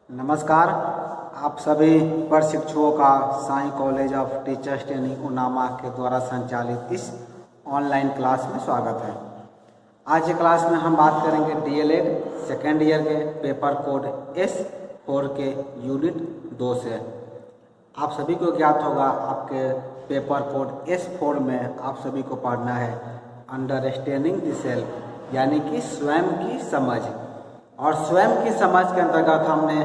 नमस्कार। आप सभी प्रशिक्षुओं का Sai college of teachers training Unama के द्वारा संचालित इस ऑनलाइन क्लास में स्वागत है। आज की क्लास में हम बात करेंगे डीएलएड सेकेंड ईयर के पेपर कोड S4 के यूनिट 2 से। आप सभी को ज्ञात होगा, आपके पेपर कोड S4 में आप सभी को पढ़ना है अंडरस्टैंडिंग द सेल्फ, यानी कि स्वयं की समझ। और स्वयं की समझ के अंतर्गत हमने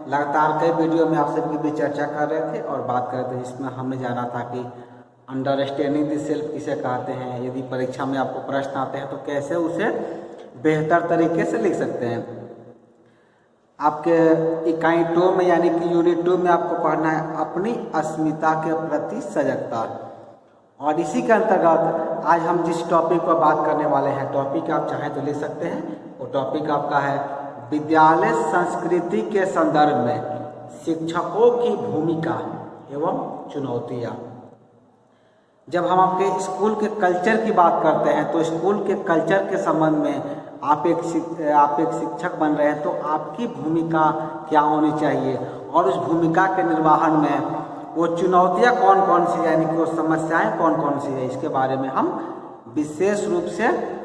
लगातार कई वीडियो में आप सभी के बीच चर्चा कर रहे थे और बात कर रहे थे। इसमें हमने जाना था कि अंडरस्टैंडिंग द सेल्फ किसे कहते हैं, यदि परीक्षा में आपको प्रश्न आते हैं तो कैसे उसे बेहतर तरीके से लिख सकते हैं। आपके इकाई 2 में यानी कि यूनिट 2 में आपको पढ़ना है अपनी अस्मिता के प्रति सजगता। और इसी के अंतर्गत आज हम जिस टॉपिक पर बात करने वाले हैं, टॉपिक आप चाहें तो ले सकते हैं। वो टॉपिक आपका है विद्यालय संस्कृति के संदर्भ में शिक्षकों की भूमिका एवं चुनौतियाँ। जब हम आपके स्कूल के कल्चर की बात करते हैं तो स्कूल के कल्चर के संबंध में आप एक शिक्षक बन रहे हैं तो आपकी भूमिका क्या होनी चाहिए और उस भूमिका के निर्वहन में वो चुनौतियाँ कौन कौन सी, यानी कि वो समस्याएं कौन कौन सी है, इसके बारे में हम विशेष रूप से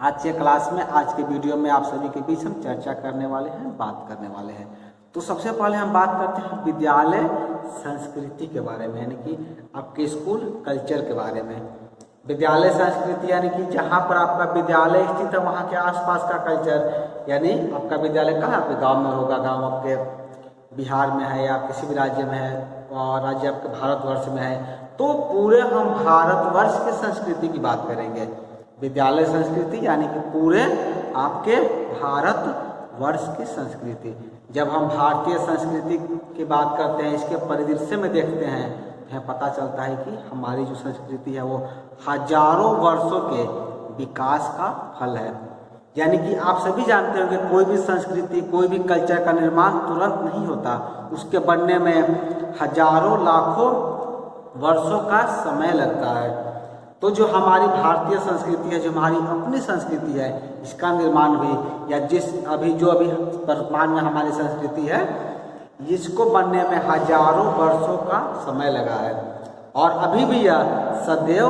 आज के क्लास में, आज के वीडियो में आप सभी के बीच हम चर्चा करने वाले हैं, बात करने वाले हैं। तो सबसे पहले हम बात करते हैं विद्यालय संस्कृति के बारे में, यानी कि आपके स्कूल कल्चर के बारे में। विद्यालय संस्कृति यानी कि जहाँ पर आपका विद्यालय स्थित है वहाँ के आसपास का कल्चर, यानी आपका विद्यालय कहाँ, आपके गाँव में होगा, गाँव आपके बिहार में है या किसी भी राज्य में है और राज्य आपके भारतवर्ष में है, तो पूरे हम भारतवर्ष की संस्कृति की बात करेंगे। विद्यालय संस्कृति यानी कि पूरे आपके भारतवर्ष की संस्कृति। जब हम भारतीय संस्कृति की बात करते हैं, इसके परिदृश्य में देखते हैं, तो हमें पता चलता है कि हमारी जो संस्कृति है वो हजारों वर्षों के विकास का फल है। यानी कि आप सभी जानते हो कि कोई भी संस्कृति, कोई भी कल्चर का निर्माण तुरंत नहीं होता, उसके बनने में हजारों लाखों वर्षों का समय लगता है। तो जो हमारी भारतीय संस्कृति है, जो हमारी अपनी संस्कृति है, इसका निर्माण भी, या अभी वर्तमान में हमारी संस्कृति है, इसको बनने में हजारों वर्षों का समय लगा है और अभी भी यह सदैव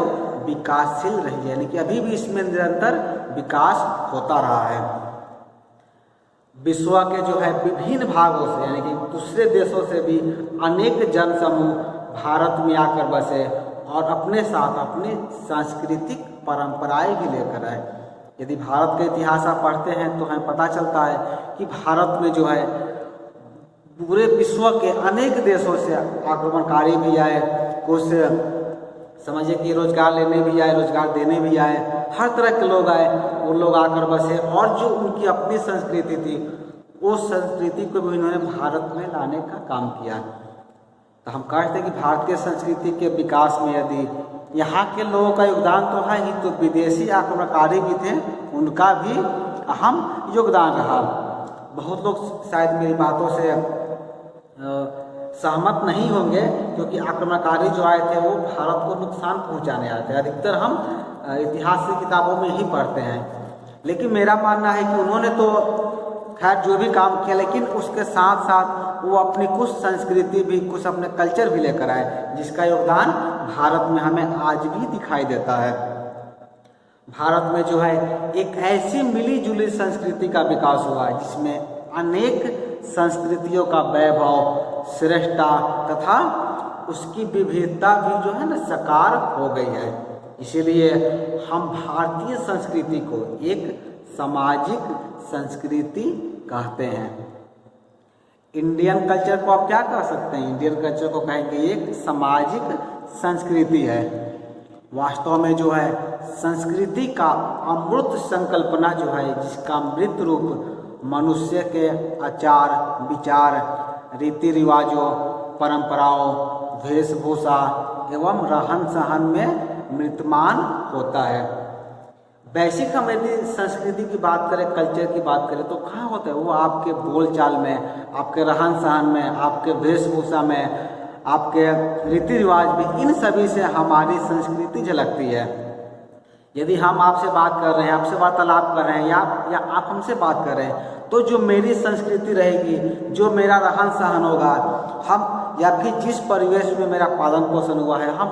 विकासशील रही है, यानी कि अभी भी इसमें निरंतर विकास होता रहा है। विश्व के जो है विभिन्न भागों से, यानी कि दूसरे देशों से भी अनेक जन समूह भारत में आकर बसे और अपने साथ अपनी सांस्कृतिक परंपराएं भी लेकर आए। यदि भारत का इतिहास आप पढ़ते हैं तो हमें पता चलता है कि भारत में जो है पूरे विश्व के अनेक देशों से आक्रमणकारी भी आए, कुछ समझिए कि रोजगार लेने भी आए, रोजगार देने भी आए, हर तरह के लोग आए, वो लोग आकर बसे और जो उनकी अपनी संस्कृति थी उस संस्कृति को भी उन्होंने भारत में लाने का काम किया। तो हम कहते हैं कि भारतीय संस्कृति के विकास में यदि यहाँ के लोगों का योगदान तो है ही, तो विदेशी आक्रमणकारी भी थे, उनका भी अहम योगदान रहा। बहुत लोग शायद मेरी बातों से सहमत नहीं होंगे, क्योंकि आक्रमणकारी जो आए थे वो भारत को नुकसान पहुंचाने आए थे। अधिकतर हम इतिहास की किताबों में ही पढ़ते हैं, लेकिन मेरा मानना है कि उन्होंने तो खैर जो भी काम किया, लेकिन उसके साथ साथ वो अपनी कुछ संस्कृति भी, कुछ अपने कल्चर भी लेकर आए, जिसका योगदान भारत में हमें आज भी दिखाई देता है। भारत में जो है एक ऐसी मिली जुली संस्कृति का विकास हुआ है जिसमें अनेक संस्कृतियों का वैभव, श्रेष्ठता तथा उसकी विविधता भी जो है ना साकार हो गई है। इसीलिए हम भारतीय संस्कृति को एक सामाजिक संस्कृति कहते हैं। इंडियन कल्चर को आप क्या कह सकते हैं? इंडियन कल्चर को कहेंगे एक सामाजिक संस्कृति है। वास्तव में जो है संस्कृति का अमूर्त संकल्पना जो है, जिसका अमृत रूप मनुष्य के आचार विचार, रीति रिवाजों, परंपराओं, वेशभूषा एवं रहन सहन में मृत्यमान होता है। वैश्विक हम यदि संस्कृति की बात करें, कल्चर की बात करें, तो कहाँ होता है वो? आपके बोलचाल में, आपके रहन सहन में, आपके वेशभूषा में, आपके रीति रिवाज में, इन सभी से हमारी संस्कृति झलकती है। यदि हम आपसे बात कर रहे हैं, आपसे वार्तालाप कर रहे हैं, या आप हमसे बात कर रहे हैं, तो जो मेरी संस्कृति रहेगी, जो मेरा रहन सहन होगा, हम या फिर जिस परिवेश में मेरा पालन पोषण हुआ है, हम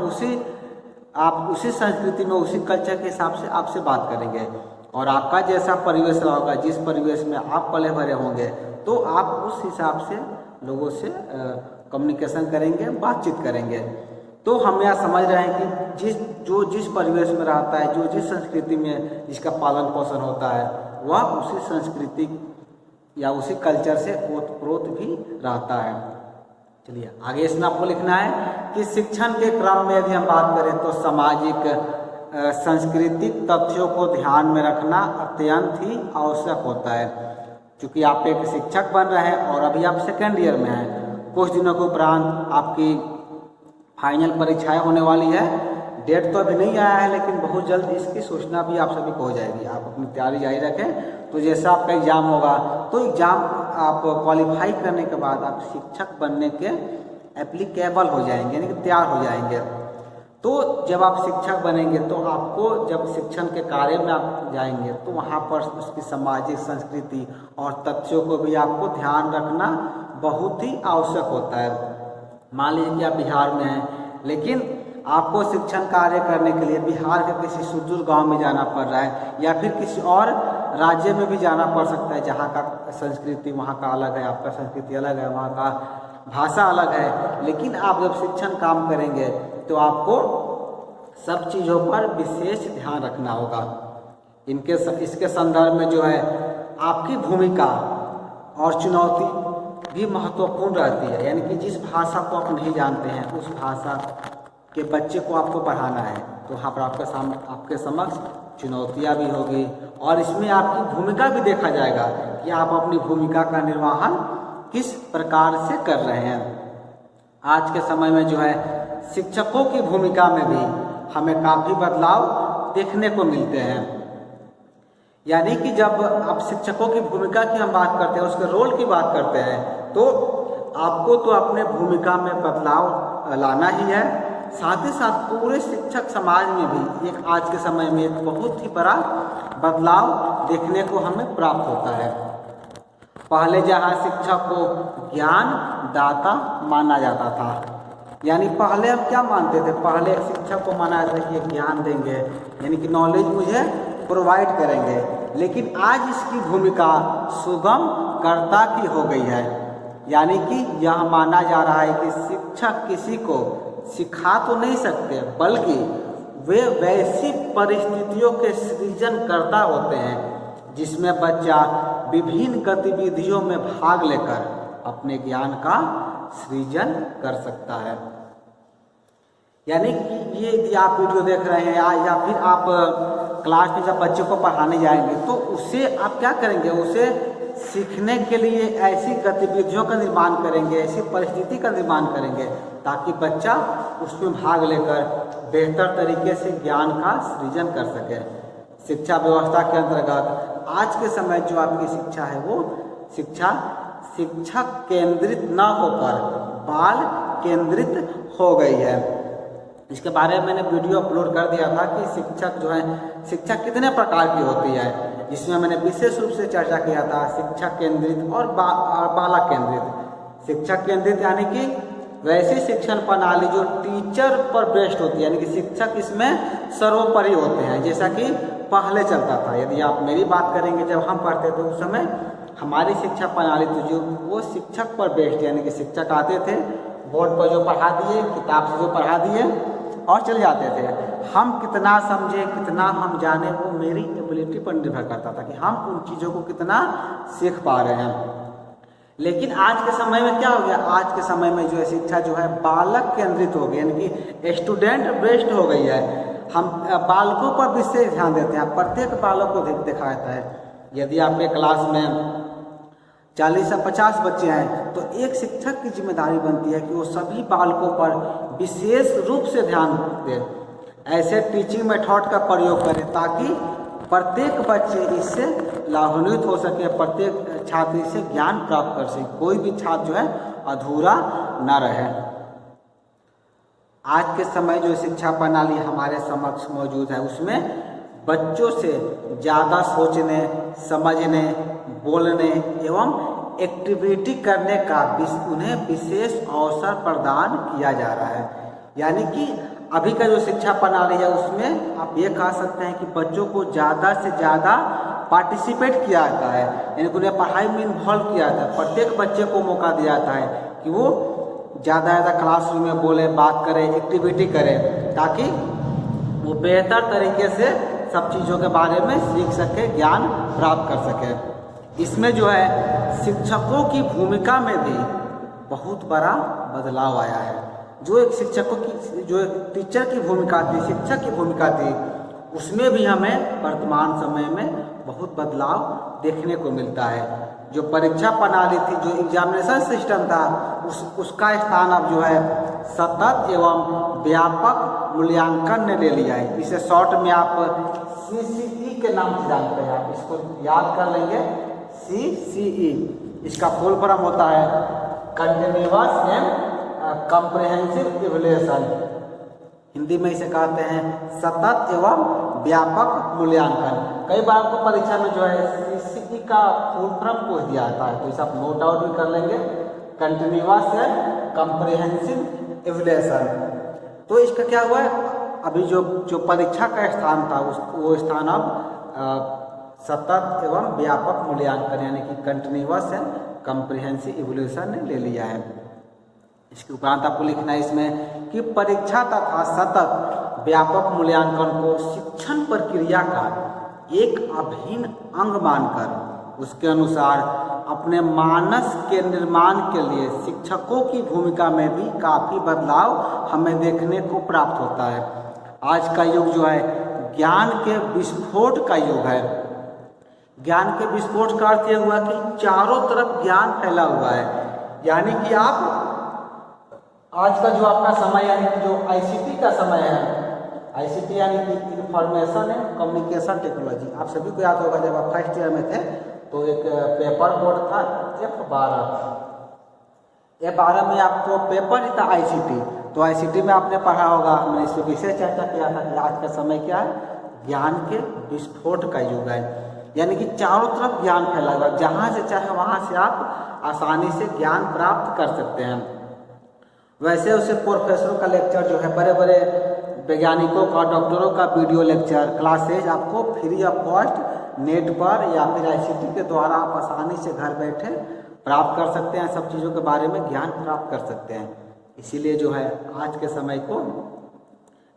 उसी संस्कृति में, उसी कल्चर के हिसाब से आपसे बात करेंगे। और आपका जैसा परिवेश रहा होगा, जिस परिवेश में आप पले भरे होंगे, तो आप उस हिसाब से लोगों से कम्युनिकेशन करेंगे, बातचीत करेंगे। तो हम यह समझ रहे हैं कि जिस परिवेश में रहता है, जो जिस संस्कृति में जिसका पालन पोषण होता है, वह उसी संस्कृति या उसी कल्चर से ओतप्रोत भी रहता है। चलिए आगे इसमें आपको लिखना है कि शिक्षण के क्रम में यदि हम बात करें तो सामाजिक सांस्कृतिक तथ्यों को ध्यान में रखना अत्यंत ही आवश्यक होता है। क्योंकि आप एक शिक्षक बन रहे हैं और अभी आप सेकेंड ईयर में हैं, कुछ दिनों के उपरांत आपकी फाइनल परीक्षाएं होने वाली है। डेट तो अभी नहीं आया है, लेकिन बहुत जल्द इसकी सूचना भी आप सभी को हो जाएगी। आप अपनी तैयारी जारी रखें। तो जैसा आपका एग्ज़ाम होगा, तो एग्ज़ाम आप क्वालिफाई करने के बाद आप शिक्षक बनने के एप्लीकेबल हो जाएंगे, यानी कि तैयार हो जाएंगे। तो जब आप शिक्षक बनेंगे, तो आपको जब शिक्षण के कार्य में आप जाएंगे, तो वहाँ पर उसकी सामाजिक संस्कृति और तथ्यों को भी आपको ध्यान रखना बहुत ही आवश्यक होता है। मान लीजिए कि आप बिहार में हैं, लेकिन आपको शिक्षण कार्य करने के लिए बिहार के किसी सुदूर गांव में जाना पड़ रहा है, या फिर किसी और राज्य में भी जाना पड़ सकता है जहां का संस्कृति वहां का अलग है, आपका संस्कृति अलग है, वहां का भाषा अलग है। लेकिन आप जब शिक्षण काम करेंगे, तो आपको सब चीज़ों पर विशेष ध्यान रखना होगा। इसके संदर्भ में जो है आपकी भूमिका और चुनौती भी महत्वपूर्ण रहती है। यानी कि जिस भाषा को आप नहीं जानते हैं, उस भाषा के बच्चे को आपको पढ़ाना है, तो वहाँ पर आपके समक्ष चुनौतियाँ भी होगी, और इसमें आपकी भूमिका भी देखा जाएगा कि आप अपनी भूमिका का निर्वहन किस प्रकार से कर रहे हैं। आज के समय में जो है शिक्षकों की भूमिका में भी हमें काफ़ी बदलाव देखने को मिलते हैं। यानी कि जब आप शिक्षकों की भूमिका की हम बात करते हैं, उसके रोल की बात करते हैं, तो आपको तो अपने भूमिका में बदलाव लाना ही है। साथ ही साथ पूरे शिक्षक समाज में भी एक आज के समय में एक बहुत ही बड़ा बदलाव देखने को हमें प्राप्त होता है। पहले जहाँ शिक्षक को ज्ञान दाता माना जाता था, यानी पहले हम क्या मानते थे, पहले एक शिक्षक को माना जाता था कि ज्ञान देंगे, यानी कि नॉलेज मुझे प्रोवाइड करेंगे। लेकिन आज इसकी भूमिका सुगम कर्ता की हो गई है। यानी कि यह माना जा रहा है कि शिक्षक किसी को सिखा तो नहीं सकते, बल्कि वे वैसी परिस्थितियों के सृजन करता होते हैं जिसमें बच्चा विभिन्न गतिविधियों में भाग लेकर अपने ज्ञान का सृजन कर सकता है। यानी कि ये यदि आप वीडियो देख रहे हैं या फिर आप क्लास में जब बच्चे को पढ़ाने जाएंगे, तो उसे आप क्या करेंगे, उसे सीखने के लिए ऐसी गतिविधियों का निर्माण करेंगे, ऐसी परिस्थिति का निर्माण करेंगे ताकि बच्चा उसमें भाग लेकर बेहतर तरीके से ज्ञान का सृजन कर सके। शिक्षा व्यवस्था के अंतर्गत आज के समय जो आपकी शिक्षा है, वो शिक्षा शिक्षक केंद्रित न होकर बाल केंद्रित हो गई है। इसके बारे में मैंने वीडियो अपलोड कर दिया था कि शिक्षक जो है, शिक्षा कितने प्रकार की होती है, जिसमें मैंने विशेष रूप से चर्चा किया था शिक्षक केंद्रित और बालक केंद्रित। शिक्षक केंद्रित यानी कि वैसी शिक्षण प्रणाली जो टीचर पर बेस्ड होती है, यानी कि शिक्षक इसमें सर्वोपरि होते हैं, जैसा कि पहले चलता था। यदि आप मेरी बात करेंगे, जब हम पढ़ते थे उस समय हमारी शिक्षा प्रणाली तो जो वो शिक्षक पर बेस्ड, यानी कि शिक्षक आते थे, बोर्ड पर जो पढ़ा दिए, किताब से जो पढ़ा दिए और चले जाते थे। हम कितना समझे, कितना हम जाने, वो मेरी एबिलिटी पर निर्भर करता था कि हम उन चीज़ों को कितना सीख पा रहे हैं। लेकिन आज के समय में क्या हो गया, आज के समय में जो है शिक्षा जो है बालक केंद्रित हो गई, यानी कि स्टूडेंट बेस्ड हो गई है। हम बालकों पर विशेष ध्यान देते हैं, प्रत्येक बालक को देखा जाता है। यदि आपके क्लास में 40 या 50 बच्चे हैं, तो एक शिक्षक की जिम्मेदारी बनती है कि वो सभी बालकों पर विशेष रूप से ध्यान दे, ऐसे टीचिंग मेथड का प्रयोग करें ताकि प्रत्येक बच्चे इससे लाभान्वित हो सके, प्रत्येक छात्र इससे ज्ञान प्राप्त कर सके, कोई भी छात्र जो है अधूरा न रहे। आज के समय जो शिक्षा प्रणाली हमारे समक्ष मौजूद है, उसमें बच्चों से ज़्यादा सोचने, समझने, बोलने एवं एक्टिविटी करने का उन्हें विशेष अवसर प्रदान किया जा रहा है। यानी कि अभी का जो शिक्षा प्रणाली है उसमें आप ये कह सकते हैं कि बच्चों को ज़्यादा से ज़्यादा पार्टिसिपेट किया जाता है, यानी उन्हें पढ़ाई में इन्वॉल्व किया जाता है। प्रत्येक बच्चे को मौका दिया जाता है कि वो ज़्यादा क्लासरूम में बोले, बात करे, एक्टिविटी करे, ताकि वो बेहतर तरीके से सब चीज़ों के बारे में सीख सके, ज्ञान प्राप्त कर सके। इसमें जो है शिक्षकों की भूमिका में भी बहुत बड़ा बदलाव आया है। जो एक शिक्षकों की, जो एक टीचर की भूमिका थी, शिक्षक की भूमिका थी, उसमें भी हमें वर्तमान समय में बहुत बदलाव देखने को मिलता है। जो परीक्षा प्रणाली थी, जो एग्जामिनेशन सिस्टम था, उसका स्थान अब जो है सतत एवं व्यापक मूल्यांकन ने ले लिया है। इसे शॉर्ट में आप CCE के नाम से जानते हैं, आप इसको याद कर लेंगे। CCE इसका फुल फॉर्म होता है continuous and comprehensive evaluation. Hindi में इसे कहते हैं सतत एवं व्यापक मूल्यांकन। कई बार आपको परीक्षा में जो है CCE का फुल फॉर्म पूछ दिया जाता है, तो इसे आप नोट आउट भी कर लेंगे, कंटिन्यूअस एंड कॉम्प्रिहेंसिव इवैल्यूएशन। तो इसका क्या हुआ है, अभी जो परीक्षा का स्थान था वो स्थान अब सतत एवं व्यापक मूल्यांकन यानी कि कंटिन्यूअस एंड कॉम्प्रिहेंसिव इवैल्यूएशन ने ले लिया है। इसके उपरांत आपको लिखना है इसमें कि परीक्षा तथा सतत व्यापक मूल्यांकन को शिक्षण प्रक्रिया का एक अभिन्न अंग मानकर उसके अनुसार अपने मानस के निर्माण के लिए शिक्षकों की भूमिका में भी काफ़ी बदलाव हमें देखने को प्राप्त होता है। आज का युग जो है ज्ञान के विस्फोट का युग है। ज्ञान के विस्फोट का अर्थ यह हुआ कि चारों तरफ ज्ञान फैला हुआ है। यानी कि आप आज का जो आपका समय यानी कि जो ICT का समय है, ICT यानी कि इंफॉर्मेशन एंड कम्युनिकेशन टेक्नोलॉजी, आप सभी को याद होगा जब आप फर्स्ट ईयर में थे तो एक पेपर बोर्ड था F12 में आपको पेपर ही था ICT। तो ICT में आपने पढ़ा होगा, मैंने इस पर विशेष चर्चा किया था कि आज का समय क्या है, ज्ञान के विस्फोट का युग है। यानी कि चारों तरफ ज्ञान फैला हुआ, जहाँ से चाहे वहाँ से आप आसानी से ज्ञान प्राप्त कर सकते हैं। वैसे उसे प्रोफेसरों का लेक्चर जो है, बड़े बड़े वैज्ञानिकों का, डॉक्टरों का वीडियो लेक्चर क्लासेज आपको फ्री ऑफ कॉस्ट नेट पर या फिर ICT के द्वारा आप आसानी से घर बैठे प्राप्त कर सकते हैं। सब चीज़ों के बारे में ज्ञान प्राप्त कर सकते हैं। इसीलिए जो है आज के समय को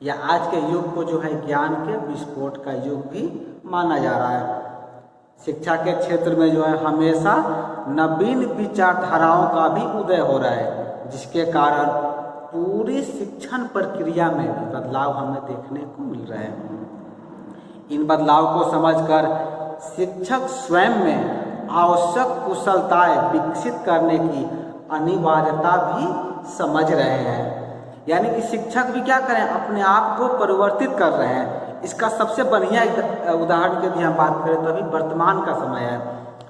या आज के युग को जो है ज्ञान के विस्फोट का युग भी माना जा रहा है। शिक्षा के क्षेत्र में जो है हमेशा नवीन विचारधाराओं का भी उदय हो रहा है, जिसके कारण पूरी शिक्षण प्रक्रिया में भी बदलाव हमें देखने को मिल रहा है। इन बदलाव को समझकर शिक्षक स्वयं में आवश्यक कुशलताएं विकसित करने की अनिवार्यता भी समझ रहे हैं। यानी कि शिक्षक भी क्या करें, अपने आप को परिवर्तित कर रहे हैं। इसका सबसे बढ़िया उदाहरण के यदि हम बात करें तो अभी वर्तमान का समय है।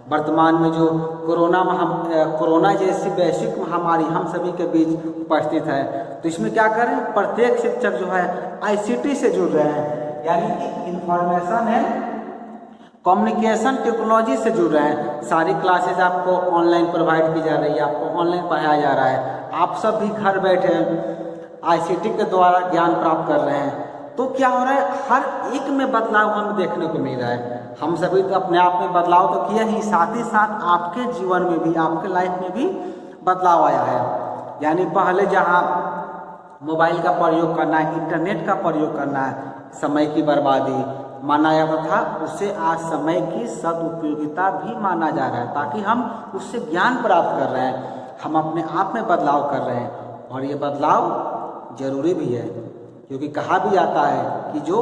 वर्तमान में जो कोरोना जैसी वैश्विक महामारी हम सभी के बीच उपस्थित है, तो इसमें क्या करें, प्रत्येक शिक्षक जो है ICT से जुड़ रहे हैं, यानी कि इंफॉर्मेशन एंड कम्युनिकेशन टेक्नोलॉजी से जुड़ रहे हैं। सारी क्लासेज आपको ऑनलाइन प्रोवाइड की जा रही है, आपको ऑनलाइन पढ़ाया जा रहा है। आप सब भी घर बैठे ICT के द्वारा ज्ञान प्राप्त कर रहे हैं। तो क्या हो रहा है, हर एक में बदलाव हमें देखने को मिल रहा है। हम सभी तो अपने आप में बदलाव तो किया ही, साथ ही साथ आपके जीवन में भी, आपके लाइफ में भी बदलाव आया है। यानी पहले जहाँ मोबाइल का प्रयोग करना है, इंटरनेट का प्रयोग करना है, समय की बर्बादी माना जाता था, उससे आज समय की सदुपयोगिता भी माना जा रहा है, ताकि हम उससे ज्ञान प्राप्त कर रहे हैं, हम अपने आप में बदलाव कर रहे हैं। और ये बदलाव जरूरी भी है, क्योंकि कहा भी जाता है कि जो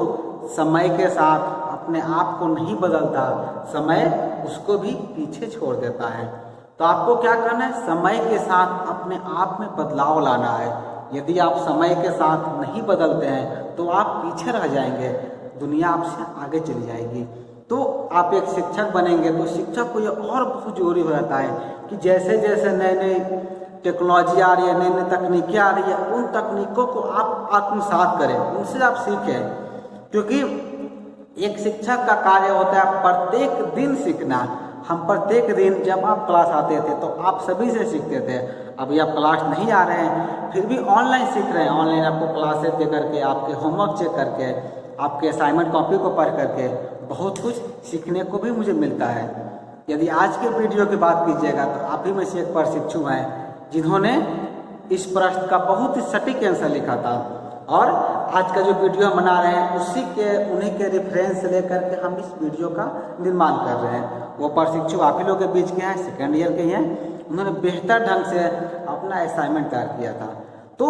समय के साथ अपने आप को नहीं बदलता, समय उसको भी पीछे छोड़ देता है। तो आपको क्या करना है, समय के साथ अपने आप में बदलाव लाना है। यदि आप समय के साथ नहीं बदलते हैं तो आप पीछे रह जाएंगे, दुनिया आपसे आगे चली जाएगी। तो आप एक शिक्षक बनेंगे तो शिक्षक को ये और बहुत जरूरी हो जाता है कि जैसे जैसे नए नए टेक्नोलॉजी आ रही है, नई नई तकनीकें आ रही है, उन तकनीकों को आप आत्मसात करें, उनसे आप सीखें। क्योंकि एक शिक्षक का कार्य होता है प्रत्येक दिन सीखना। हम प्रत्येक दिन जब आप क्लास आते थे तो आप सभी से सीखते थे। अभी आप क्लास नहीं आ रहे हैं फिर भी ऑनलाइन सीख रहे हैं। ऑनलाइन आपको क्लासेस दे करके, आपके होमवर्क चेक करके, आपके असाइनमेंट कॉपी को पढ़ करके बहुत कुछ सीखने को भी मुझे मिलता है। यदि आज के वीडियो की बात कीजिएगा तो आप ही में से एक प्रशिक्षु हैं जिन्होंने इस प्रश्न का बहुत ही सटीक आंसर लिखा था, और आज का जो वीडियो हम बना रहे हैं उन्हीं के रेफरेंस से लेकर के हम इस वीडियो का निर्माण कर रहे हैं। वो प्रशिक्षु आप ही लोग के बीच के हैं, सेकेंड ईयर के हैं। उन्होंने बेहतर ढंग से अपना असाइनमेंट तैयार किया था। तो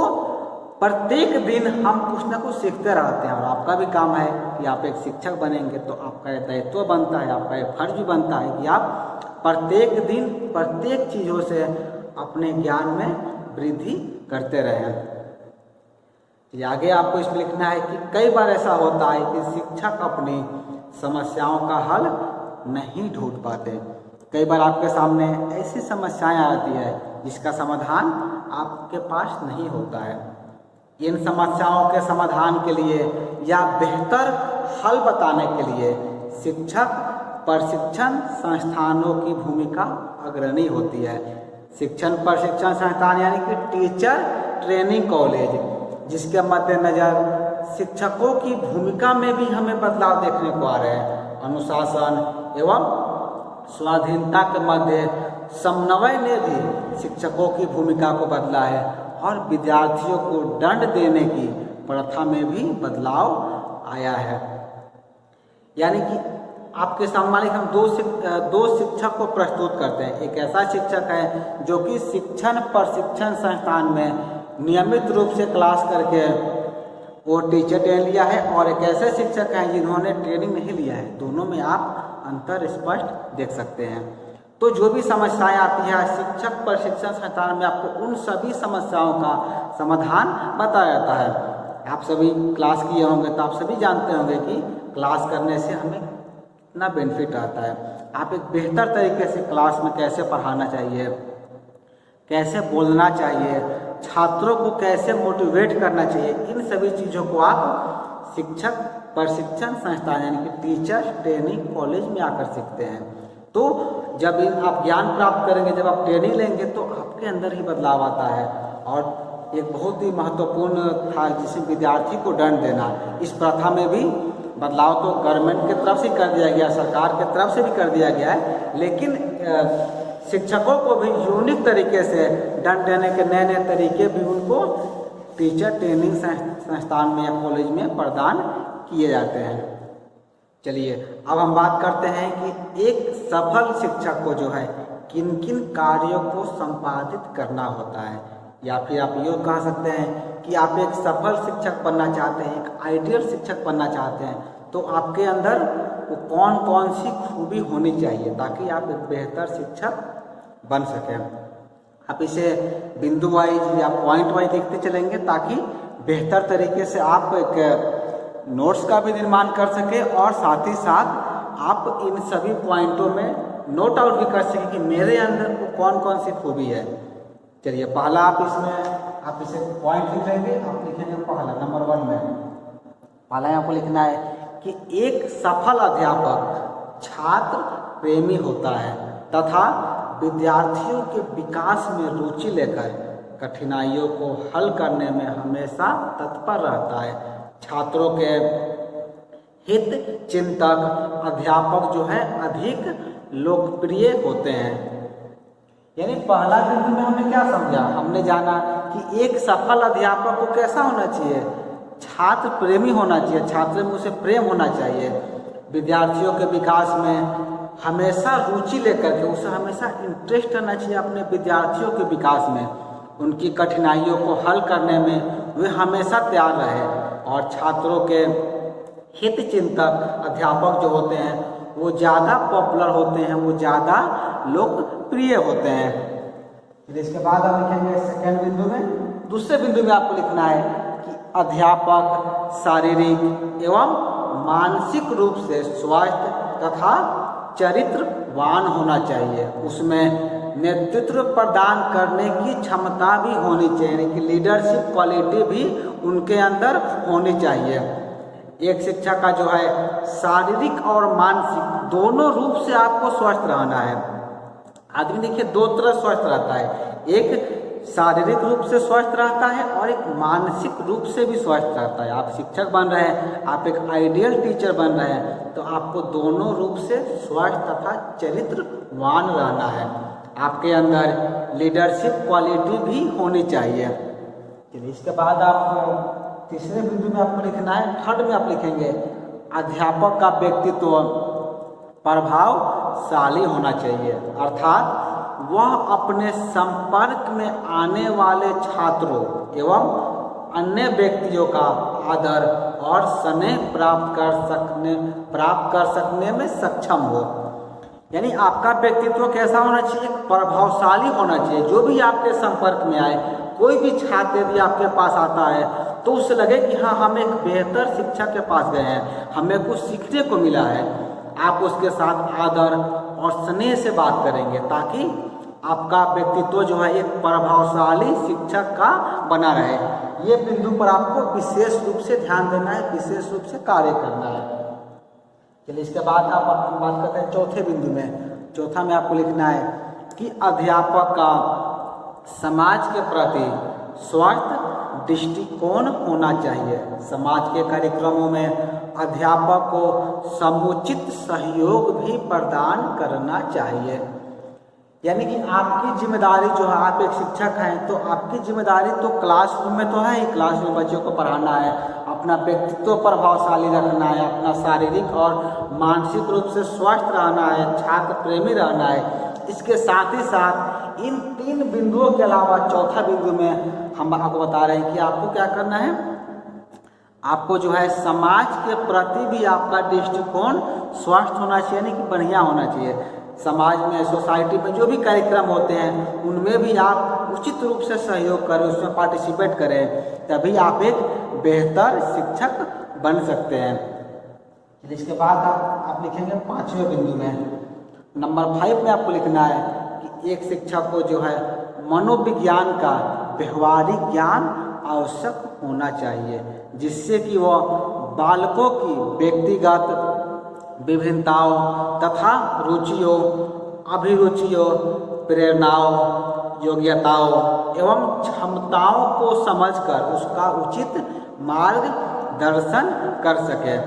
प्रत्येक दिन हम कुछ ना कुछ सीखते रहते हैं, और आपका भी काम है कि आप एक शिक्षक बनेंगे तो आपका दायित्व बनता है, आपका एक फर्ज भी बनता है कि आप प्रत्येक दिन प्रत्येक चीज़ों से अपने ज्ञान में वृद्धि करते रहें। आगे आपको इसमें लिखना है कि कई बार ऐसा होता है कि शिक्षक अपनी समस्याओं का हल नहीं ढूंढ पाते। कई बार आपके सामने ऐसी समस्याएं आती है जिसका समाधान आपके पास नहीं होता है। इन समस्याओं के समाधान के लिए या बेहतर हल बताने के लिए शिक्षक प्रशिक्षण संस्थानों की भूमिका अग्रणी होती है। शिक्षण प्रशिक्षण संस्थान यानी कि टीचर ट्रेनिंग कॉलेज, जिसके मद्देनजर शिक्षकों की भूमिका में भी हमें बदलाव देखने को आ रहे हैं। अनुशासन एवं स्वाधीनता के मध्य समन्वय ने भी शिक्षकों की भूमिका को बदला है, और विद्यार्थियों को दंड देने की प्रथा में भी बदलाव आया है। यानी कि आपके सामने हम दो शिक्षक को प्रस्तुत करते हैं। एक ऐसा शिक्षक है जो कि शिक्षण प्रशिक्षण संस्थान में नियमित रूप से क्लास करके वो टीचर ट्रेनिंग लिया है, और एक ऐसे शिक्षक हैं जिन्होंने ट्रेनिंग नहीं लिया है। दोनों में आप अंतर स्पष्ट देख सकते हैं। तो जो भी समस्याएं आती है शिक्षक प्रशिक्षण संस्थान में आपको उन सभी समस्याओं का समाधान बताया जाता है। आप सभी क्लास किए होंगे तो आप सभी जानते होंगे कि क्लास करने से हमें कितना बेनिफिट आता है। आप एक बेहतर तरीके से क्लास में कैसे पढ़ाना चाहिए, कैसे बोलना चाहिए, छात्रों को कैसे मोटिवेट करना चाहिए, इन सभी चीज़ों को आप शिक्षक प्रशिक्षण संस्थान यानी कि टीचर ट्रेनिंग कॉलेज में आकर सीखते हैं। तो जब आप ज्ञान प्राप्त करेंगे, जब आप ट्रेनिंग लेंगे तो आपके अंदर ही बदलाव आता है। और एक बहुत ही महत्वपूर्ण था जिसे विद्यार्थी को दंड देना, इस प्रथा में भी बदलाव तो गवर्नमेंट की तरफ से कर दिया गया, सरकार की तरफ से भी कर दिया गया है, लेकिन शिक्षकों को भी यूनिक तरीके से दंड देने के नए नए तरीके भी उनको टीचर ट्रेनिंग संस्थान में या कॉलेज में प्रदान किए जाते हैं। चलिए अब हम बात करते हैं कि एक सफल शिक्षक को जो है किन किन कार्यों को संपादित करना होता है, या फिर आप ये कह सकते हैं कि आप एक सफल शिक्षक बनना चाहते हैं, एक आइडियल शिक्षक बनना चाहते हैं, तो आपके अंदर वो कौन कौन सी खूबी होनी चाहिए ताकि आप एक बेहतर शिक्षक बन सकें। आप इसे बिंदु वाइज या पॉइंट वाइज देखते चलेंगे ताकि बेहतर तरीके से आप एक नोट्स का भी निर्माण कर सके, और साथ ही साथ आप इन सभी पॉइंटों में नोट आउट भी कर सकें कि मेरे अंदर वो कौन कौन सी खूबी है। चलिए पहला आप इसे पॉइंट लिख लेंगे। आप लिखेंगे पहला नंबर 1 में पहला आपको लिखना है कि एक सफल अध्यापक छात्र प्रेमी होता है तथा विद्यार्थियों के विकास में रुचि लेकर कठिनाइयों को हल करने में हमेशा तत्पर रहता है। छात्रों के हित चिंतक अध्यापक जो है अधिक लोकप्रिय होते हैं। यानी पहला बिंदु में हमने क्या समझा, हमने जाना कि एक सफल अध्यापक को कैसा होना चाहिए, छात्र प्रेमी होना चाहिए, छात्र में उसे प्रेम होना चाहिए, विद्यार्थियों के विकास में हमेशा रुचि लेकर के उसे हमेशा इंटरेस्ट करना चाहिए अपने विद्यार्थियों के विकास में, उनकी कठिनाइयों को हल करने में वे हमेशा तैयार रहे, और छात्रों के हित चिंतक अध्यापक जो होते हैं वो ज़्यादा पॉपुलर होते हैं, वो ज़्यादा लोकप्रिय होते हैं। फिर इसके बाद आप लिखेंगे सेकेंड बिंदु में, दूसरे बिंदु में आपको लिखना है कि अध्यापक शारीरिक एवं मानसिक रूप से स्वस्थ तथा चरित्रवान होना चाहिए, उसमें नेतृत्व प्रदान करने की क्षमता भी होनी चाहिए, यानी कि लीडरशिप क्वालिटी भी उनके अंदर होनी चाहिए। एक शिक्षक का जो है शारीरिक और मानसिक दोनों रूप से आपको स्वस्थ रहना है। आदमी देखिए दो तरह स्वस्थ रहता है, एक शारीरिक रूप से स्वस्थ रहता है और एक मानसिक रूप से भी स्वस्थ रहता है। आप शिक्षक बन रहे हैं, आप एक आइडियल टीचर बन रहे हैं, तो आपको दोनों रूप से स्वस्थ तथा चरित्रवान रहना है। आपके अंदर लीडरशिप क्वालिटी भी होनी चाहिए। चलिए इसके बाद आपको तीसरे बिंदु में आपको लिखना है, थर्ड में आप लिखेंगे अध्यापक का व्यक्तित्व प्रभावशाली होना चाहिए, अर्थात वह अपने संपर्क में आने वाले छात्रों एवं अन्य व्यक्तियों का आदर और स्नेह प्राप्त कर सकने में सक्षम हो। यानी आपका व्यक्तित्व कैसा होना चाहिए? प्रभावशाली होना चाहिए। जो भी आपके संपर्क में आए, कोई भी छात्र यदि आपके पास आता है तो उससे लगे कि हाँ, हम एक बेहतर शिक्षक के पास गए हैं, हमें कुछ सीखने को मिला है। आप उसके साथ आदर और स्नेह से बात करेंगे ताकि आपका व्यक्तित्व जो है एक प्रभावशाली शिक्षक का बना रहे। ये बिंदु पर आपको विशेष रूप से ध्यान देना है, विशेष रूप से कार्य करना है। चलिए इसके बाद आप बात करते हैं चौथे बिंदु में। चौथा में आपको लिखना है कि अध्यापक का समाज के प्रति स्वस्थ दृष्टिकोण होना चाहिए। समाज के कार्यक्रमों में अध्यापक को समुचित सहयोग भी प्रदान करना चाहिए। यानी कि आपकी जिम्मेदारी जो है, आप एक शिक्षक हैं तो आपकी जिम्मेदारी तो क्लासरूम में तो है ही, क्लासरूम में बच्चों को पढ़ाना है, अपना व्यक्तित्व प्रभावशाली रखना है, अपना शारीरिक और मानसिक रूप से स्वस्थ रहना है, छात्र प्रेमी रहना है। इसके साथ ही साथ इन तीन बिंदुओं के अलावा चौथा बिंदु में हम आपको बता रहे हैं कि आपको क्या करना है, आपको जो है समाज के प्रति भी आपका दृष्टिकोण स्वस्थ होना चाहिए, यानी कि बढ़िया होना चाहिए। समाज में, सोसाइटी में जो भी कार्यक्रम होते हैं उनमें भी आप उचित रूप से सहयोग करें, उसमें पार्टिसिपेट करें, तभी आप एक बेहतर शिक्षक बन सकते हैं। इसके बाद आप लिखेंगे पांचवें बिंदु में, नंबर 5 में आपको लिखना है कि एक शिक्षक को जो है मनोविज्ञान का व्यवहारिक ज्ञान आवश्यक होना चाहिए, जिससे कि वह बालकों की व्यक्तिगत विभिन्नताओं तथा रुचियों, अभिरुचियों, प्रेरणाओं, योग्यताओं एवं क्षमताओं को समझकर उसका उचित मार्गदर्शन कर सके।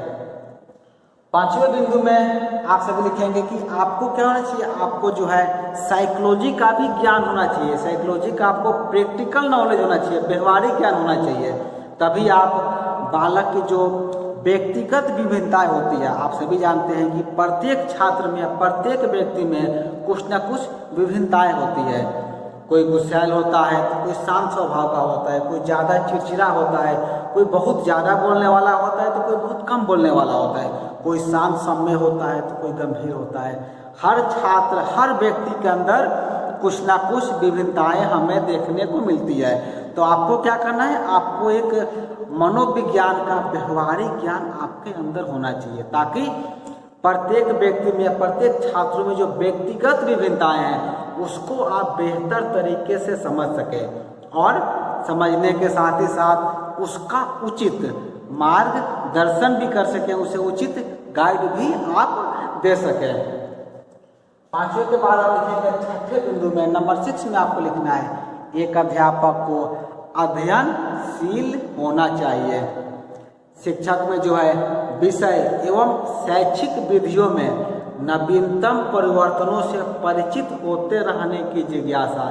पांचवें बिंदु में आप सभी लिखेंगे कि आपको क्या होना चाहिए, आपको जो है साइकोलॉजी का भी ज्ञान होना चाहिए। साइकोलॉजी का आपको प्रैक्टिकल नॉलेज होना चाहिए, व्यवहारिक ज्ञान होना चाहिए, तभी आप बालक की जो व्यक्तिगत विभिन्नताएं होती है, आप सभी जानते हैं कि प्रत्येक छात्र में, प्रत्येक व्यक्ति में कुछ न कुछ विभिन्नताएं होती है। कोई गुस्सैल होता है तो कोई शांत स्वभाव का होता है, कोई ज़्यादा चिड़चिड़ा होता है, कोई बहुत ज़्यादा बोलने वाला होता है तो कोई बहुत कम बोलने वाला होता है, कोई शांत सौम्य होता है तो कोई गंभीर होता है। हर छात्र, हर व्यक्ति के अंदर कुछ ना कुछ विभिन्नताएं हमें देखने को मिलती है। तो आपको क्या करना है, आपको एक मनोविज्ञान का व्यवहारिक ज्ञान आपके अंदर होना चाहिए, ताकि प्रत्येक व्यक्ति में, प्रत्येक छात्रों में जो व्यक्तिगत विभिन्नताएं हैं उसको आप बेहतर तरीके से समझ सकें और समझने के साथ ही साथ उसका उचित मार्गदर्शन भी कर सकें, उसे उचित गाइड भी आप दे सकें। पांचवें के बाद आप लिखेंगे छठे बिंदु में, नंबर 6 में आपको लिखना है, एक अध्यापक को अध्ययनशील होना चाहिए। शिक्षक में जो है विषय एवं शैक्षिक विधियों में नवीनतम परिवर्तनों से परिचित होते रहने की जिज्ञासा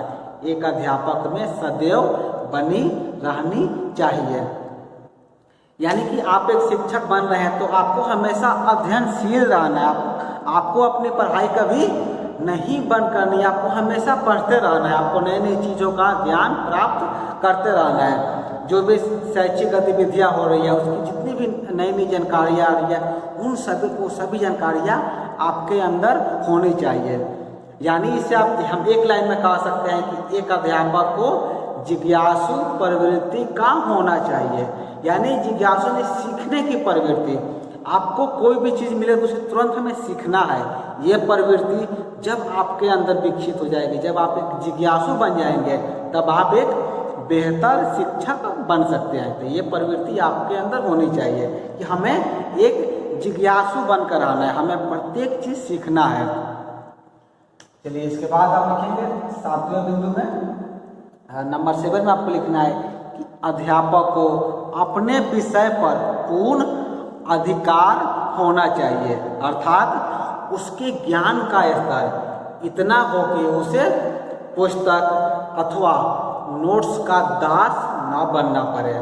एक अध्यापक में सदैव बनी रहनी चाहिए। यानी कि आप एक शिक्षक बन रहे हैं तो आपको हमेशा अध्ययनशील रहना है। आपको अपनी पढ़ाई कभी नहीं बंद करनी है, आपको हमेशा पढ़ते रहना है, आपको नई नई चीज़ों का ज्ञान प्राप्त करते रहना है। जो भी शैक्षिक गतिविधियाँ हो रही है, उसकी जितनी भी नई नई जानकारियाँ आ रही है, उन सभी जानकारियाँ आपके अंदर होनी चाहिए। यानी इसे हम एक लाइन में कह सकते हैं कि एक अध्यापक को जिज्ञासु प्रवृत्ति का होना चाहिए। यानी जिज्ञासु में सीखने की प्रवृत्ति, आपको कोई भी चीज़ मिले तो उसे तुरंत हमें सीखना है। ये प्रवृत्ति जब आपके अंदर विकसित हो जाएगी, जब आप एक जिज्ञासु बन जाएंगे, तब आप एक बेहतर शिक्षक बन सकते हैं। तो ये प्रवृत्ति आपके अंदर होनी चाहिए कि हमें एक जिज्ञासु बनकर आना है, हमें प्रत्येक चीज़ सीखना है। चलिए इसके बाद आप लिखेंगे 7वें बिंदु में नंबर 7 में आपको लिखना है कि अध्यापक को अपने विषय पर पूर्ण अधिकार होना चाहिए, अर्थात उसके ज्ञान का स्तर इतना हो कि उसे पुस्तक अथवा नोट्स का दास ना बनना पड़े।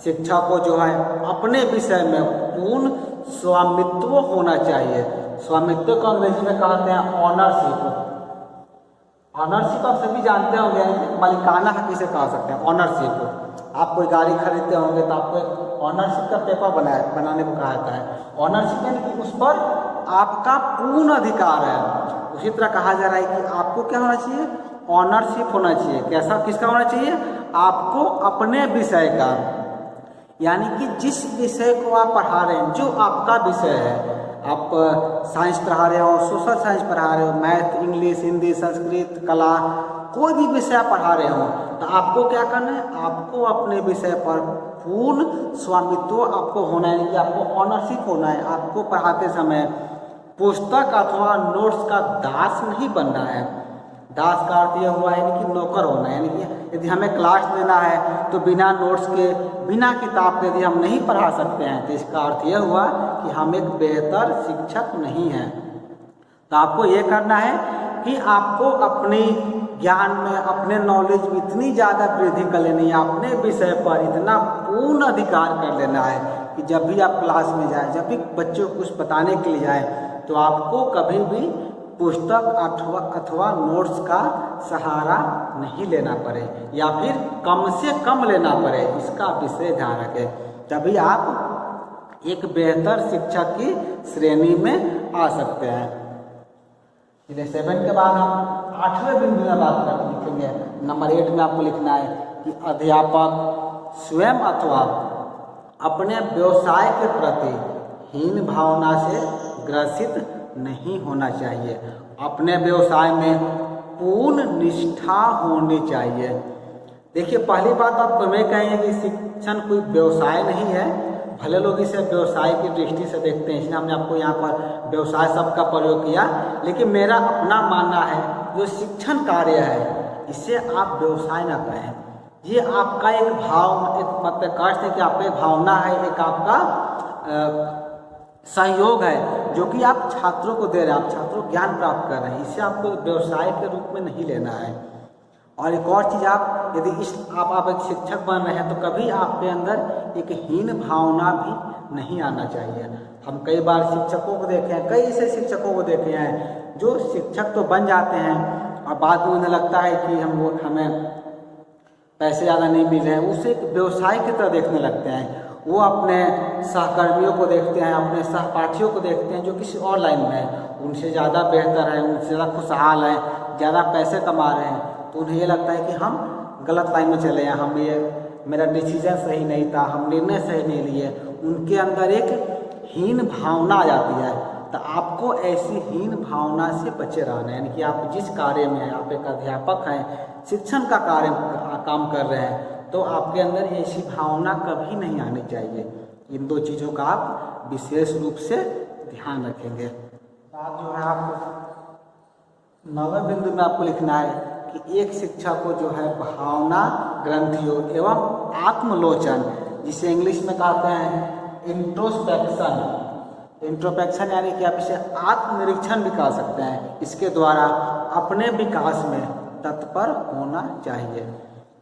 शिक्षक को जो है अपने विषय में पूर्ण स्वामित्व होना चाहिए। स्वामित्व को अंग्रेजी में कहते हैं ऑनरशिप। ऑनरशिप आप सभी जानते होंगे, मालिकाना हक इसे कह सकते हैं ऑनरशिप। आप कोई गाड़ी खरीदते होंगे तो आपको एक ऑनरशिप का पेपर बनाने को कहा जाता है। ऑनरशिप यानी कि उस पर आपका पूर्ण अधिकार है। उसी तरह कहा जा रहा है कि आपको क्या होना चाहिए, ऑनरशिप होना चाहिए। कैसा, किसका होना चाहिए, आपको अपने विषय का, यानी कि जिस विषय को आप पढ़ा रहे हैं, जो आपका विषय है, आप साइंस पढ़ा रहे हो, सोशल साइंस पढ़ा रहे हो, मैथ, इंग्लिश, हिंदी, संस्कृत, कला, कोई भी विषय आप पढ़ा रहे हो, तो आपको क्या करना है, आपको अपने विषय पर पूर्ण स्वामित्व आपको होना है, कि आपको ऑनरशिप होना है। आपको पढ़ाते समय पुस्तक अथवा नोट्स का दास नहीं बनना है। दास का अर्थ यह हुआ यानी कि नौकर होना है, यानी कि यदि हमें क्लास लेना है तो बिना नोट्स के, बिना किताब के यदि हम नहीं पढ़ा सकते हैं, तो इसका अर्थ यह हुआ कि हम एक बेहतर शिक्षक नहीं हैं। तो आपको ये करना है कि आपको अपने ज्ञान में, अपने नॉलेज में इतनी ज़्यादा वृद्धि कर लेनी है, अपने विषय पर इतना पूर्ण अधिकार कर लेना है कि जब भी आप क्लास में जाएं, जब भी बच्चों को कुछ बताने के लिए जाएं, तो आपको कभी भी पुस्तक अथवा नोट्स का सहारा नहीं लेना पड़े, या फिर कम से कम लेना पड़े। इसका विशेष ध्यान रखें, तभी आप एक बेहतर शिक्षक की श्रेणी में आ सकते हैं। 7 के बाद हम 8वें बिंदु में बात कर लिखेंगे। नंबर 8 में आपको लिखना है कि अध्यापक स्वयं अथवा अपने व्यवसाय के प्रति हीन भावना से ग्रसित नहीं होना चाहिए। अपने व्यवसाय में पूर्ण निष्ठा होनी चाहिए। देखिए, पहली बात आप मैं कहेंगे कि शिक्षण कोई व्यवसाय नहीं है। भले लोग इसे व्यवसाय की दृष्टि से देखते हैं, इसलिए हमने आपको यहाँ पर व्यवसाय शब्द का प्रयोग किया, लेकिन मेरा अपना मानना है जो शिक्षण कार्य है इसे आप व्यवसाय ना कहें। ये आपका एक भाव, एक मतलब कष्ट है कि आपका एक भावना है, एक आपका सहयोग है जो कि आप छात्रों को दे रहे हैं, आप छात्रों को ज्ञान प्राप्त कर रहे हैं। इसे आपको व्यवसाय के रूप में नहीं लेना है। और एक और चीज़, आप यदि आप एक शिक्षक बन रहे हैं तो कभी आपके अंदर एक हीन भावना भी नहीं आना चाहिए। हम कई बार शिक्षकों को देखे हैं, कई ऐसे शिक्षकों को देखे हैं जो शिक्षक तो बन जाते हैं और बाद में उन्हें लगता है कि हमें पैसे ज़्यादा नहीं मिल रहे हैं, उसे एक व्यवसाय की तरह देखने लगते हैं। वो अपने सहकर्मियों को देखते हैं, अपने सहपाठियों को देखते हैं जो किसी और लाइन में है, उनसे ज़्यादा बेहतर है, उनसे ज़्यादा खुशहाल है, ज़्यादा पैसे कमा रहे हैं, तो उन्हें ये लगता है कि हम गलत लाइन में चले हैं, हम ये मेरा डिसीजन सही नहीं था, हम निर्णय सही नहीं लिए। उनके अंदर एक हीन भावना आ जाती है। तो आपको ऐसी हीन भावना से बचे रहना है, यानी कि आप जिस कार्य में हैं, आप एक अध्यापक हैं, शिक्षण का काम कर रहे हैं, तो आपके अंदर ऐसी भावना कभी नहीं आनी चाहिए। इन दो चीज़ों का आप विशेष रूप से ध्यान रखेंगे। बात जो है आपको 9वें बिंदु में आपको लिखना है कि एक शिक्षक को जो है भावना ग्रंथियों एवं आत्मलोचन, जिसे इंग्लिश में कहते हैं इंट्रोस्पेक्शन, यानी कि आप इसे आत्मनिरीक्षण भी कह सकते हैं, इसके द्वारा अपने विकास में तत्पर होना चाहिए।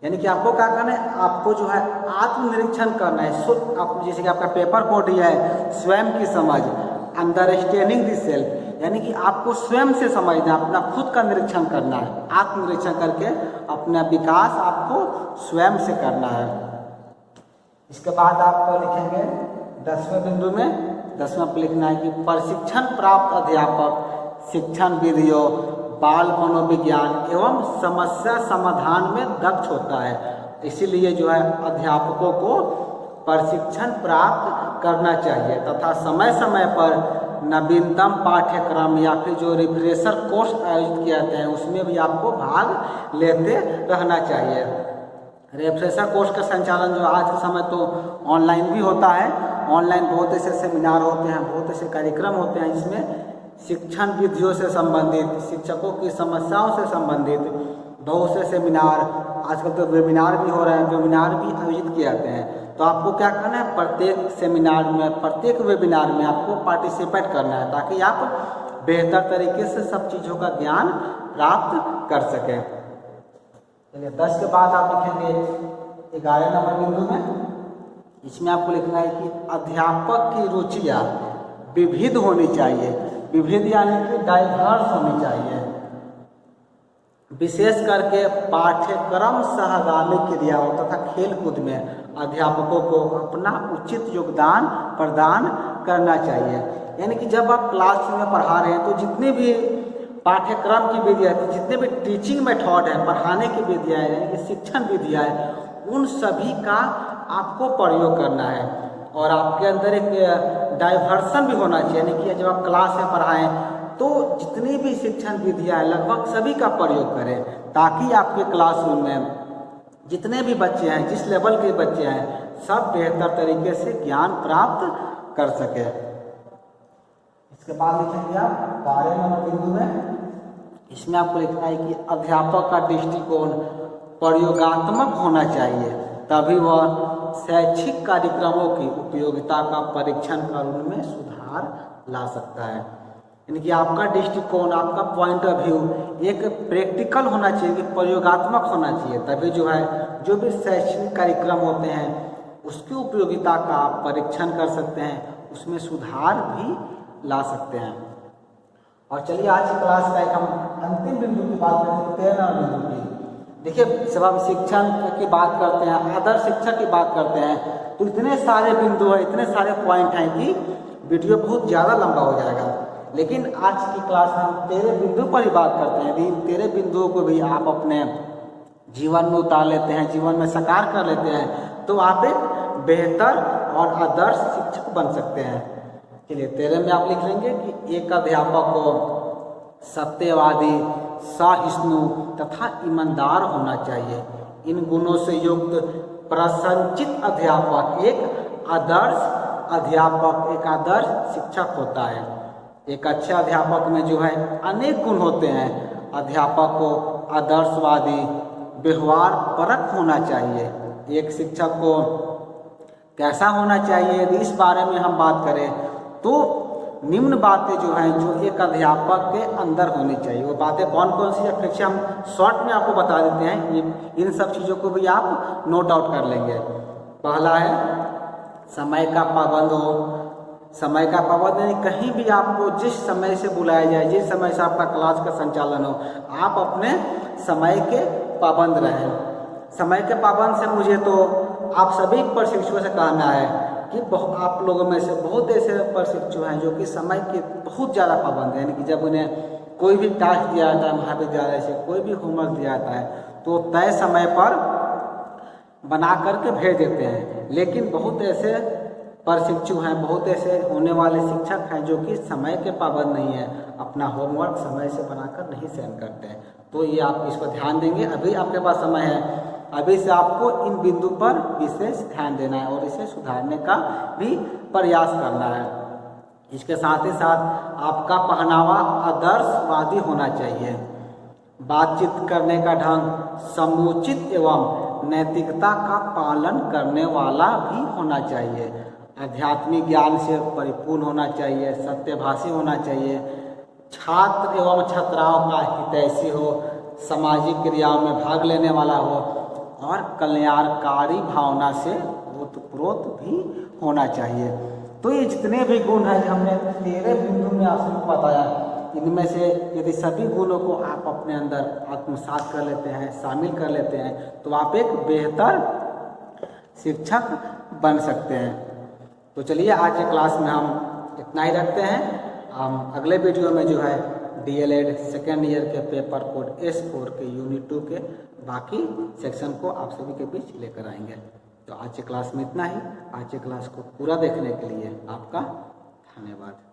यानी कि आपको क्या करना है, आपको जो है आत्मनिरीक्षण करना है। आप जैसे कि आपका पेपर कोड ही है स्वयं की समझ, अंडरस्टैंडिंग द सेल्फ, यानी कि आपको स्वयं से समझना, अपना खुद का निरीक्षण करना है। आत्मनिरीक्षण करके अपना विकास आपको स्वयं से करना है। इसके बाद आप लिखेंगे 10वें बिंदु में, 10वां पर लिखना है कि प्रशिक्षण प्राप्त अध्यापक शिक्षण विधियों, बाल मनोविज्ञान एवं समस्या समाधान में दक्ष होता है। इसीलिए जो है अध्यापकों को प्रशिक्षण प्राप्त करना चाहिए तथा समय समय पर नवीनतम पाठ्यक्रम या फिर जो रिफ्रेशर कोर्स आयोजित किए जाते हैं उसमें भी आपको भाग लेते रहना चाहिए। रेफ्रेशर कोर्स का संचालन जो आज के समय तो ऑनलाइन भी होता है। ऑनलाइन बहुत ऐसे सेमिनार होते हैं, बहुत ऐसे कार्यक्रम होते हैं जिसमें शिक्षण विधियों से संबंधित, शिक्षकों की समस्याओं से संबंधित बहुत से सेमिनार, आजकल तो वेबिनार भी हो रहे हैं, वेबिनार भी आयोजित किए जाते हैं। तो आपको क्या करना है, प्रत्येक सेमिनार में, प्रत्येक वेबिनार में आपको पार्टिसिपेट करना है ताकि आप बेहतर तरीके से सब चीज़ों का ज्ञान प्राप्त कर सकें। चलिए 10 के बाद आप लिखेंगे 11 नंबर बिंदु में। इसमें आपको लिखना है कि अध्यापक की रुचियाँ विविध होनी चाहिए। विविध यानी कि डाइवर्स होनी चाहिए। विशेष करके पाठ्यक्रम सहगामी क्रियाओं तथा खेलकूद में अध्यापकों को अपना उचित योगदान प्रदान करना चाहिए। यानी कि जब आप क्लास में पढ़ा रहे हैं तो जितने भी पाठ्यक्रम की विधियाँ, जितने भी टीचिंग मेथड है, पढ़ाने की विधियाँ है, यानी कि शिक्षण विधियाँ है, उन सभी का आपको प्रयोग करना है। और आपके अंदर एक डाइवर्सन भी होना चाहिए, यानी कि जब आप क्लास में पढ़ाएं तो जितनी भी शिक्षण विधियाँ हैं लगभग सभी का प्रयोग करें ताकि आपके क्लासरूम में जितने भी बच्चे हैं, जिस लेवल के बच्चे हैं, सब बेहतर तरीके से ज्ञान प्राप्त कर सके। इसके बाद लिखेंगे आप 12 नंबर बिंदु में। इसमें आपको लिखना है कि अध्यापक का दृष्टिकोण प्रयोगात्मक होना चाहिए, तभी वह शैक्षिक कार्यक्रमों की उपयोगिता का परीक्षण कर उनमें सुधार ला सकता है। यानी कि आपका दृष्टिकोण, आपका पॉइंट ऑफ व्यू एक प्रैक्टिकल होना चाहिए, कि प्रयोगात्मक होना चाहिए, तभी जो है जो भी शैक्षणिक कार्यक्रम होते हैं उसकी उपयोगिता का आप परीक्षण कर सकते हैं, उसमें सुधार भी ला सकते हैं। और चलिए आज की क्लास का एक हम अंतिम बिंदु की बात करें, 13 बिंदु की। देखिए जब हम शिक्षण की बात करते हैं, आदर्श शिक्षा की बात करते हैं, तो इतने सारे बिंदु हैं, इतने सारे पॉइंट हैं कि वीडियो बहुत ज़्यादा लंबा हो जाएगा। लेकिन आज की क्लास में हम 13 बिंदु पर ही बात करते हैं। इन 13 बिंदुओं को भी आप अपने जीवन में उतार लेते हैं, जीवन में साकार कर लेते हैं, तो आप एक बेहतर और आदर्श शिक्षक बन सकते हैं। चलिए 13 में आप लिख लेंगे कि एक अध्यापक को सत्यवादी, सहिष्णु तथा ईमानदार होना चाहिए। इन गुणों से युक्त प्रसंचित अध्यापक एक आदर्श अध्यापक, एक आदर्श शिक्षक होता है। एक अच्छे अध्यापक में जो है अनेक गुण होते हैं। अध्यापक को आदर्शवादी, व्यवहार परक होना चाहिए। एक शिक्षक को कैसा होना चाहिए, यदि इस बारे में हम बात करें तो निम्न बातें जो हैं जो एक अध्यापक के अंदर होनी चाहिए। वो बातें कौन कौन सी है फिर से हम शॉर्ट में आपको बता देते हैं। इन सब चीज़ों को भी आप नोट आउट कर लेंगे। पहला है समय का पाबंद हो। समय का पाबंद यानी कहीं भी आपको जिस समय से बुलाया जाए, जिस समय से आपका क्लास का संचालन हो, आप अपने समय के पाबंद रहें। समय के पाबंद से मुझे तो आप सभी प्रशिक्षुओं से कहना है कि आप लोगों में से बहुत ऐसे प्रशिक्षु हैं जो कि समय के बहुत ज़्यादा पाबंद हैं। यानी कि जब उन्हें कोई भी टास्क दिया जाता है महाविद्यालय से, कोई भी होमवर्क दिया जाता है तो तय समय पर बना करके भेज देते हैं। लेकिन बहुत ऐसे प्रशिक्षु हैं, बहुत ऐसे होने वाले शिक्षक हैं जो कि समय के पाबंद नहीं है, अपना होमवर्क समय से बनाकर नहीं सेंड करते हैं। तो ये आप इस पर ध्यान देंगे। अभी आपके पास समय है, अभी से आपको इन बिंदु पर विशेष ध्यान देना है और इसे सुधारने का भी प्रयास करना है। इसके साथ ही साथ आपका पहनावा आदर्शवादी होना चाहिए। बातचीत करने का ढंग समुचित एवं नैतिकता का पालन करने वाला भी होना चाहिए। आध्यात्मिक ज्ञान से परिपूर्ण होना चाहिए, सत्यभाषी होना चाहिए, छात्र एवं छात्राओं का हितैषी हो, सामाजिक क्रियाओं में भाग लेने वाला हो और कल्याणकारी भावना से ओतप्रोत भी होना चाहिए। तो ये जितने भी गुण हैं हमने 13 बिंदु में आपको बताया, इनमें से यदि सभी गुणों को आप अपने अंदर आत्मसात कर लेते हैं, शामिल कर लेते हैं, तो आप एक बेहतर शिक्षक बन सकते हैं। तो चलिए आज के क्लास में हम इतना ही रखते हैं। हम अगले वीडियो में जो है DLED सेकेंड ईयर के पेपर कोड S4 के यूनिट 2 के बाकी सेक्शन को आप सभी के बीच लेकर आएंगे। तो आज के क्लास में इतना ही। आज के क्लास को पूरा देखने के लिए आपका धन्यवाद।